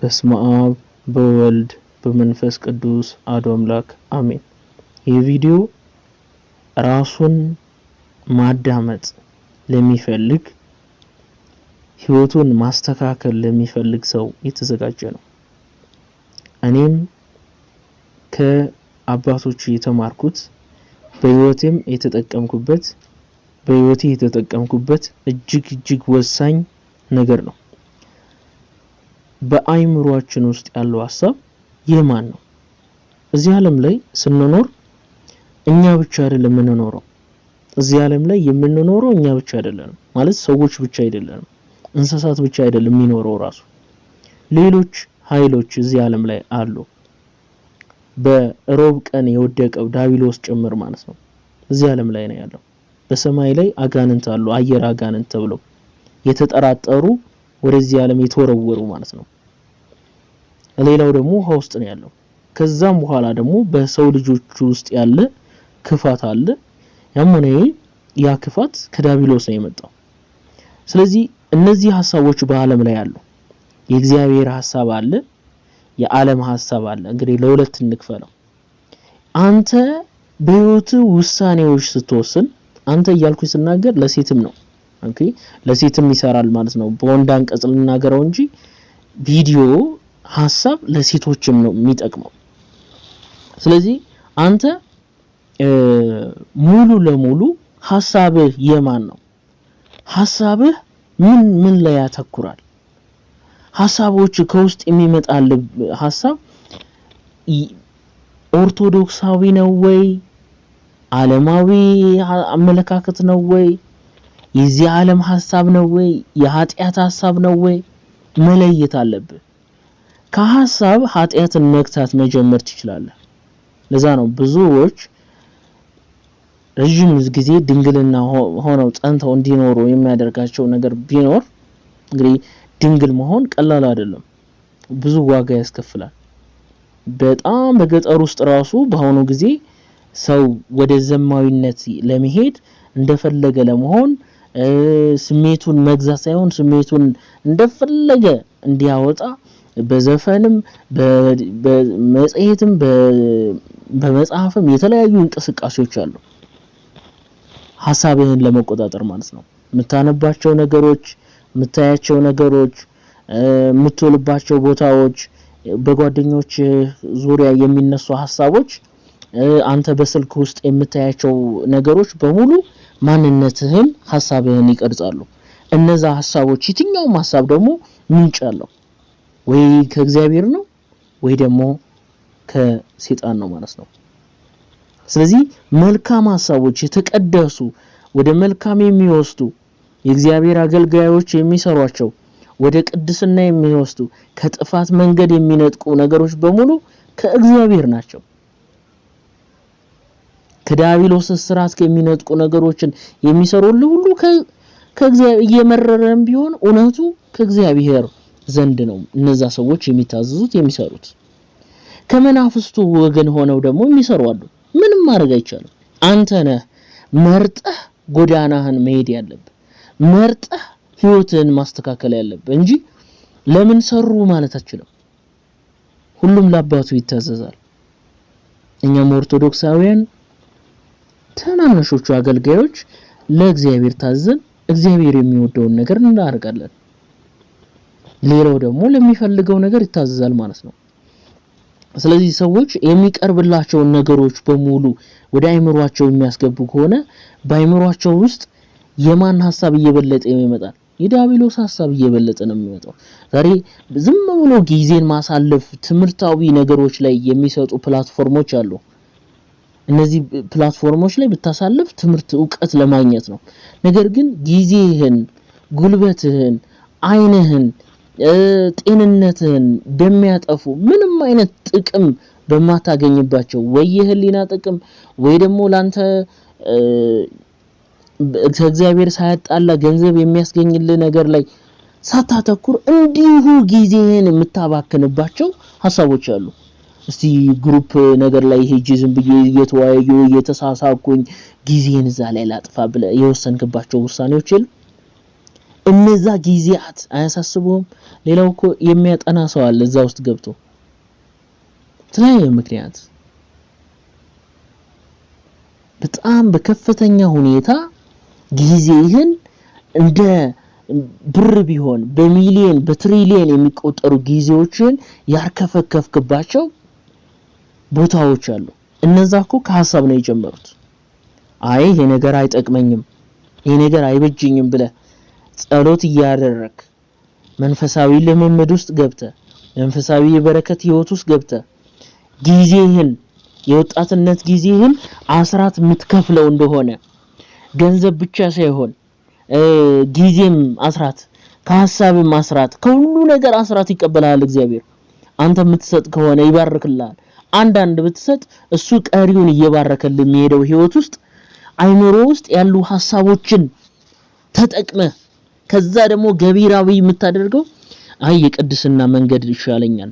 በስመ አብ በወልድ በመንፈስ ቅዱስ አሐዱ አምላክ አሜን። ይህ ቪዲዮ ራሱን ማዳመጥ ለሚፈልግ ህይወቱን ማስተካከል ለሚፈልግ ሰው የተዘጋጀ ነው። እኔም ከአባቶች የተማርኩት በህይወቴም የተጠቀምኩበት እጅግ ወሳኝ ነገር ነው። በአይምሮአችን ውስጥ ያለው ሐሳብ የማን ነው? እዚህ ዓለም ላይ ስንኖር እኛ ብቻ አይደለም የምንኖረው። እዚህ ዓለም ላይ የምንኖረው እኛ ብቻ አይደለንም ማለት ሰዎች ብቻ አይደለንም፣ እንስሳት ብቻ አይደለም የሚኖረው ራሱ ሌሎች ኃይሎች እዚህ ዓለም ላይ አሉ። በሮብ ቀን የወደቀው ዳቢሎስ ጭምር ማለት ነው እዚህ ዓለም ላይ ነው ያለው። በሰማይ ላይ አጋንንት አሉ፣ አየር አጋንንት ተብለው የተጠራጠሩ ወደዚህ ዓለም የተወረወሩ ማለት ነው። ሌላው ደግሞ ውሃ ውስጥ ነው ያለው። ከዛም በኋላ ደግሞ በሰው ልጆች ውስጥ ያለ ክፋት አለ። ያመነ ያ ክፋት ከዳቢሎስ ነው የመጣው። ስለዚህ እነዚህ ሐሳቦች በዓለም ላይ አሉ። የእግዚአብሔር ሐሳብ አለ፣ የዓለም ሐሳብ አለ። እንግዲህ ለሁለት እንክፈለው። አንተ በህይወት ውሳኔዎች ስትወስን፣ አንተ እያልኩኝ ስናገር ለሴትም ነው። ኦኬ ለሴትም ይሰራል ማለት ነው። በወንድ አንቀጽ ልናገረው እንጂ ቪዲዮ ሐሳብ ለሴቶችም ነው የሚጠቅመው። ስለዚህ አንተ ሙሉ ለሙሉ ሐሳብህ የማን ነው? ሐሳብህ ምን ላይ ያተኩራል? ሐሳቦች ከውስጥ የሚመጣል ሐሳብ ኦርቶዶክሳዊ ነው ወይ? ዓለማዊ አመለካከት ነው ወይ? የዚህ ዓለም ሐሳብ ነው ወይ? የኃጢአት ሐሳብ ነው ወይ? መለየት አለብህ። ከሐሳብ ኃጢአትን መግታት መጀመር ትችላለህ። ለዛ ነው ብዙዎች ረጅም ጊዜ ድንግልና ሆነው ጸንተው እንዲኖሩ የሚያደርጋቸው ነገር ቢኖር እንግዲህ ድንግል መሆን ቀላል አይደለም፣ ብዙ ዋጋ ያስከፍላል። በጣም በገጠር ውስጥ ራሱ በአሁኑ ጊዜ ሰው ወደ ዘማዊነት ለመሄድ እንደፈለገ ለመሆን ስሜቱን መግዛት ሳይሆን ስሜቱን እንደፈለገ እንዲያወጣ በዘፈንም በመጽሔትም በመጽሐፍም የተለያዩ እንቅስቃሴዎች አሉ። ሐሳብህን ለመቆጣጠር ማለት ነው። የምታነባቸው ነገሮች፣ የምታያቸው ነገሮች፣ የምትውልባቸው ቦታዎች፣ በጓደኞች ዙሪያ የሚነሱ ሐሳቦች፣ አንተ በስልክ ውስጥ የምታያቸው ነገሮች በሙሉ ማንነትህን፣ ሐሳብህን ይቀርጻሉ። እነዛ ሐሳቦች የትኛውም ሐሳብ ደግሞ ምንጭ አለው። ወይ ከእግዚአብሔር ነው ወይ ደግሞ ከሰይጣን ነው ማለት ነው። ስለዚህ መልካም ሐሳቦች የተቀደሱ ወደ መልካም የሚወስዱ የእግዚአብሔር አገልጋዮች የሚሰሯቸው ወደ ቅድስና የሚወስዱ ከጥፋት መንገድ የሚነጥቁ ነገሮች በሙሉ ከእግዚአብሔር ናቸው። ከዳቢሎስ ስራት ከሚነጥቁ ነገሮችን የሚሰሩልህ ሁሉ ከእግዚአብሔር እየመረረም ቢሆን እውነቱ ከእግዚአብሔር ዘንድ ነው። እነዛ ሰዎች የሚታዘዙት የሚሰሩት። ከመናፍስቱ ወገን ሆነው ደግሞ የሚሰሩ አሉ። ምንም ማድረግ አይቻልም። አንተ ነህ መርጠህ ጎዳናህን መሄድ ያለብህ፣ መርጠህ ህይወትህን ማስተካከል ያለብህ እንጂ ለምን ሰሩ ማለት አትችልም። ሁሉም ለአባቱ ይታዘዛል። እኛም ኦርቶዶክሳውያን ተናናሾቹ አገልጋዮች ለእግዚአብሔር ታዘን እግዚአብሔር የሚወደውን ነገር እናደርጋለን። ሌላው ደግሞ ለሚፈልገው ነገር ይታዘዛል ማለት ነው። ስለዚህ ሰዎች የሚቀርብላቸው ነገሮች በሙሉ ወደ አይምሮአቸው የሚያስገቡ ከሆነ በአይምሮአቸው ውስጥ የማን ሐሳብ እየበለጠ ይመጣል? የዳቢሎስ ሐሳብ እየበለጠ ነው የሚመጣው። ዛሬ ዝም ብሎ ጊዜን ማሳለፍ ትምህርታዊ ነገሮች ላይ የሚሰጡ ፕላትፎርሞች አሉ። እነዚህ ፕላትፎርሞች ላይ ብታሳልፍ ትምህርት ዕውቀት ለማግኘት ነው። ነገር ግን ጊዜህን፣ ጉልበትህን፣ አይንህን፣ ጤንነትህን በሚያጠፉ ምንም አይነት ጥቅም በማታገኝባቸው ወይ የህሊና ጥቅም ወይ ደግሞ ላንተ ከእግዚአብሔር ሳያጣላ ገንዘብ የሚያስገኝልህ ነገር ላይ ሳታተኩር እንዲሁ ጊዜህን የምታባክንባቸው ሐሳቦች አሉ። እስቲ ግሩፕ ነገር ላይ ሄጂ ዝም ብዬ እየተወያዩ እየተሳሳኩኝ ጊዜን እዛ ላይ ላጥፋ ብለ የወሰንክባቸው ውሳኔዎች እነዛ ጊዜያት አያሳስቡም? ሌላው እኮ የሚያጠና ሰው አለ እዛ ውስጥ ገብቶ ስለዚህ ምክንያት በጣም በከፍተኛ ሁኔታ ጊዜህን እንደ ብር ቢሆን በሚሊዮን በትሪሊዮን የሚቆጠሩ ጊዜዎችን ያርከፈከፍክባቸው ቦታዎች አሉ። እነዛ እኮ ከሐሳብ ነው የጀመሩት። አይ ይሄ ነገር አይጠቅመኝም፣ ይሄ ነገር አይበጅኝም ብለ ጸሎት እያደረክ መንፈሳዊ ልምምድ ውስጥ ገብተ መንፈሳዊ የበረከት ህይወት ውስጥ ገብተ ጊዜህን የወጣትነት ጊዜህን አስራት የምትከፍለው እንደሆነ ገንዘብ ብቻ ሳይሆን ጊዜም አስራት ከሐሳብም አስራት ከሁሉ ነገር አስራት ይቀበላል እግዚአብሔር። አንተ የምትሰጥ ከሆነ ይባርክልሃል። አንዳንድ ብትሰጥ እሱ ቀሪውን እየባረከልህ የሚሄደው ህይወት ውስጥ አይምሮ ውስጥ ያሉ ሐሳቦችን ተጠቅመ ከዛ ደግሞ ገቢራዊ የምታደርገው አይ የቅድስና መንገድ ይሻለኛል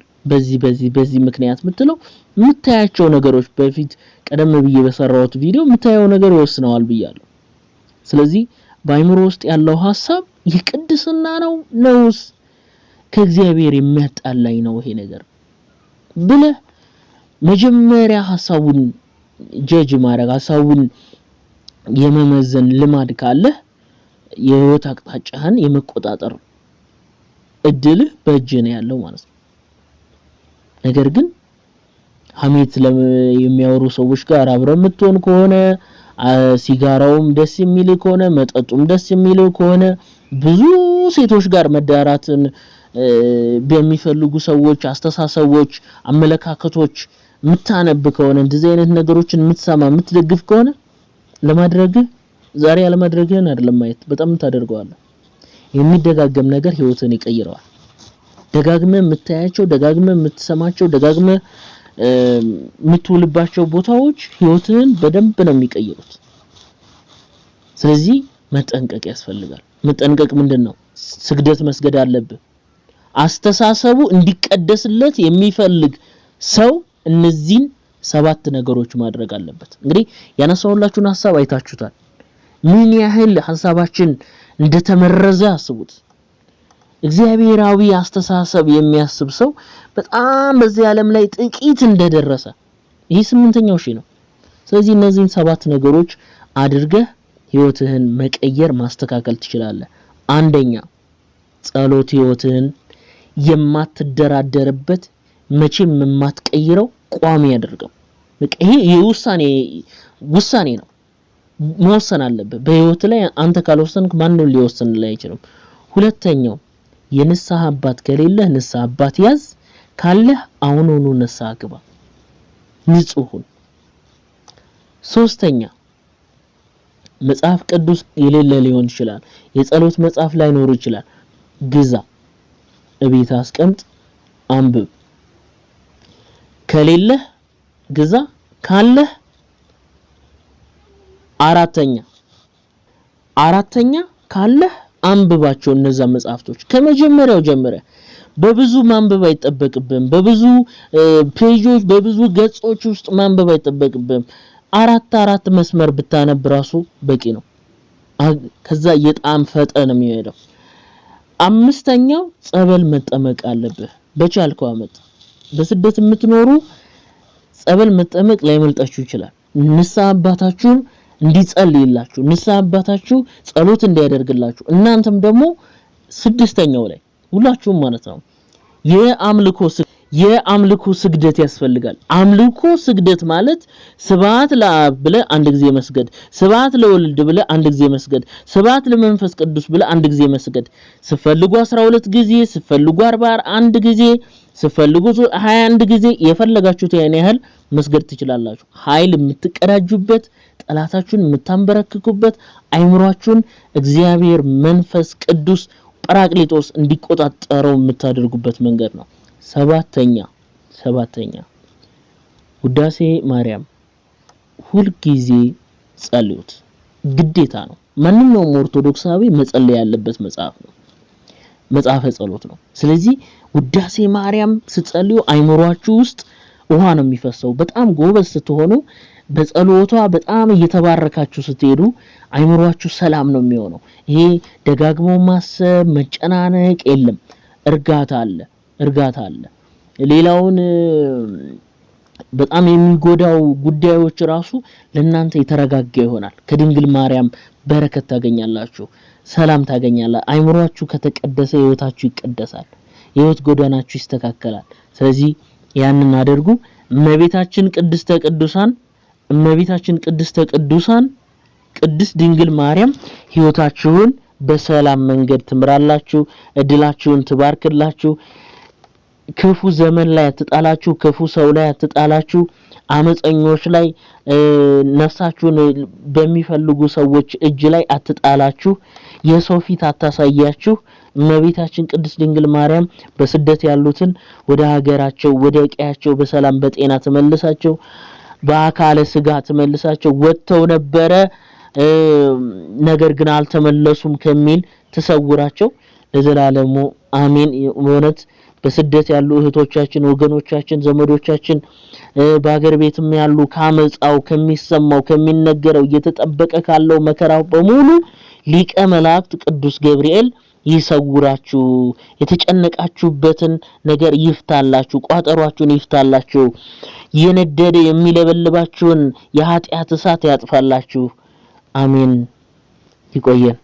በዚህ ምክንያት ምትለው የምታያቸው ነገሮች በፊት ቀደም ብዬ በሰራሁት ቪዲዮ የምታየው ነገር ይወስነዋል ብያለሁ። ስለዚህ በአይምሮ ውስጥ ያለው ሐሳብ የቅድስና ነውስ ከእግዚአብሔር የሚያጣላኝ ነው ይሄ ነገር ብለ መጀመሪያ ሐሳቡን ጀጅ ማድረግ ሐሳቡን የመመዘን ልማድ ካለ የህይወት አቅጣጫህን የመቆጣጠር እድል በእጅ ነው ያለው ማለት ነው። ነገር ግን ሐሜት የሚያወሩ ሰዎች ጋር አብረህ የምትሆን ከሆነ ሲጋራውም ደስ የሚል ከሆነ መጠጡም ደስ የሚል ከሆነ ብዙ ሴቶች ጋር መዳራትን በሚፈልጉ ሰዎች አስተሳሰቦች አመለካከቶች ምታነብ ከሆነ እንደዚህ አይነት ነገሮችን የምትሰማ የምትደግፍ ከሆነ ለማድረግ ዛሬ ያለማድረግህን አይደለም ማየት በጣም ታደርገዋለህ። የሚደጋገም ነገር ህይወትን ይቀይረዋል። ደጋግመህ የምታያቸው ደጋግመህ የምትሰማቸው ደጋግመህ የምትውልባቸው ቦታዎች ህይወትን በደንብ ነው የሚቀይሩት። ስለዚህ መጠንቀቅ ያስፈልጋል። መጠንቀቅ ምንድነው? ስግደት መስገድ አለብህ። አስተሳሰቡ እንዲቀደስለት የሚፈልግ ሰው እነዚህን 7 ነገሮች ማድረግ አለበት። እንግዲህ ያነሳውላችሁን ሐሳብ አይታችሁታል። ምን ያህል ሐሳባችን እንደተመረዘ አስቡት። እግዚአብሔራዊ አስተሳሰብ የሚያስብ ሰው በጣም በዚህ ዓለም ላይ ጥቂት እንደደረሰ ይህ 8ኛው ሺህ ነው። ስለዚህ እነዚህን 7 ነገሮች አድርገህ ህይወትህን መቀየር ማስተካከል ትችላለህ። አንደኛ ጸሎት ህይወትህን የማትደራደርበት መቼም የማትቀይረው ቋሚ ያደርገው። ይሄ ውሳኔ ነው። መወሰን አለበት በህይወት ላይ አንተ ካልወሰንክ ማንንም ሊወስንልህ አይችልም። ሁለተኛው የንስሐ አባት ከሌለህ ንስሐ አባት ያዝ፣ ካለህ አሁኑኑ ንስሐ ግባ፣ ንጹህ። ሶስተኛ መጽሐፍ ቅዱስ የሌለ ሊሆን ይችላል፣ የጸሎት መጽሐፍ ላይኖር ይችላል፣ ግዛ፣ እቤት አስቀምጥ፣ አንብብ። ከሌለህ ግዛ፣ ካለህ አራተኛ ካለህ አንብባቸው እነዛ መጽሐፍቶች ከመጀመሪያው ጀምረ በብዙ ማንበብ አይጠበቅብም። በብዙ ፔጆች በብዙ ገጾች ውስጥ ማንበብ አይጠበቅብም። አራት መስመር ብታነብ ራሱ በቂ ነው። ከዛ የጣም ፈጠነ የሚሄደው። አምስተኛው ጸበል መጠመቅ አለብህ በቻልከው አመት። በስደት የምትኖሩ ጸበል መጠመቅ ላይመልጣችሁ ይችላል። ንስሐ አባታችሁን እንዲጸልይላችሁ ንስሐ አባታችሁ ጸሎት እንዲያደርግላችሁ እናንተም ደግሞ 6ኛው ላይ ሁላችሁም ማለት ነው የአምልኮ ስግደት ያስፈልጋል። አምልኮ ስግደት ማለት ስብሐት ለአብ ብለ አንድ ጊዜ መስገድ፣ ስብሐት ለወልድ ብለ አንድ ጊዜ መስገድ፣ ስብሐት ለመንፈስ ቅዱስ ብለ አንድ ጊዜ መስገድ። ስፈልጉ 12 ጊዜ፣ ስፈልጉ 41 ጊዜ፣ ስፈልጉ 21 ጊዜ የፈለጋችሁት ያን ያህል መስገድ ትችላላችሁ። ኃይል የምትቀዳጁበት ጠላታችሁን የምታንበረክኩበት አይምሯችሁን እግዚአብሔር መንፈስ ቅዱስ ጳራቅሊጦስ እንዲቆጣጠረው የምታደርጉበት መንገድ ነው። ሰባተኛ ውዳሴ ማርያም ሁል ጊዜ ጸልዩት፣ ግዴታ ነው። ማንኛውም ኦርቶዶክሳዊ መጸለይ ያለበት መጽሐፍ ነው፣ መጽሐፈ ጸሎት ነው። ስለዚህ ውዳሴ ማርያም ስትጸልዩ አይምሯችሁ ውስጥ ውሃ ነው የሚፈሰው። በጣም ጎበዝ ስትሆኑ በጸሎቷ በጣም እየተባረካችሁ ስትሄዱ አይምሮአችሁ ሰላም ነው የሚሆነው። ይሄ ደጋግሞ ማሰብ መጨናነቅ የለም፣ እርጋታ አለ። ሌላውን በጣም የሚጎዳው ጉዳዮች ራሱ ለእናንተ የተረጋጋ ይሆናል። ከድንግል ማርያም በረከት ታገኛላችሁ፣ ሰላም ታገኛላችሁ። አይምሮአችሁ ከተቀደሰ ህይወታችሁ ይቀደሳል፣ የህይወት ጎዳናችሁ ይስተካከላል። ስለዚህ ያንን አድርጉ። እመቤታችን ቅድስተ ቅዱሳን ቅድስት ድንግል ማርያም ህይወታችሁን በሰላም መንገድ ትምራላችሁ፣ እድላችሁን ትባርክላችሁ። ክፉ ዘመን ላይ አትጣላችሁ፣ ክፉ ሰው ላይ አትጣላችሁ፣ አመፀኞች ላይ ነፍሳችሁን በሚፈልጉ ሰዎች እጅ ላይ አትጣላችሁ፣ የሰው ፊት አታሳያችሁ። እመቤታችን ቅድስት ድንግል ማርያም በስደት ያሉትን ወደ ሀገራቸው ወደ ቀያቸው በሰላም በጤና ተመልሳቸው፣ በአካለ ስጋ ተመልሳቸው ወጥተው ነበረ ነገር ግን አልተመለሱም ከሚል ተሰውራቸው ለዘላለሙ አሜን። ወነት በስደት ያሉ እህቶቻችን ወገኖቻችን ዘመዶቻችን በአገር ቤትም ያሉ ካመጻው ከሚሰማው ከሚነገረው እየተጠበቀ ካለው መከራው በሙሉ ሊቀ መላእክት ቅዱስ ገብርኤል ይሰውራችሁ፣ የተጨነቃችሁበትን ነገር ይፍታላችሁ፣ ቋጠሯችሁን ይፍታላችሁ፣ የነደደ የሚለበልባችሁን የኃጢአት እሳት ያጥፋላችሁ። አሜን። ይቆየን።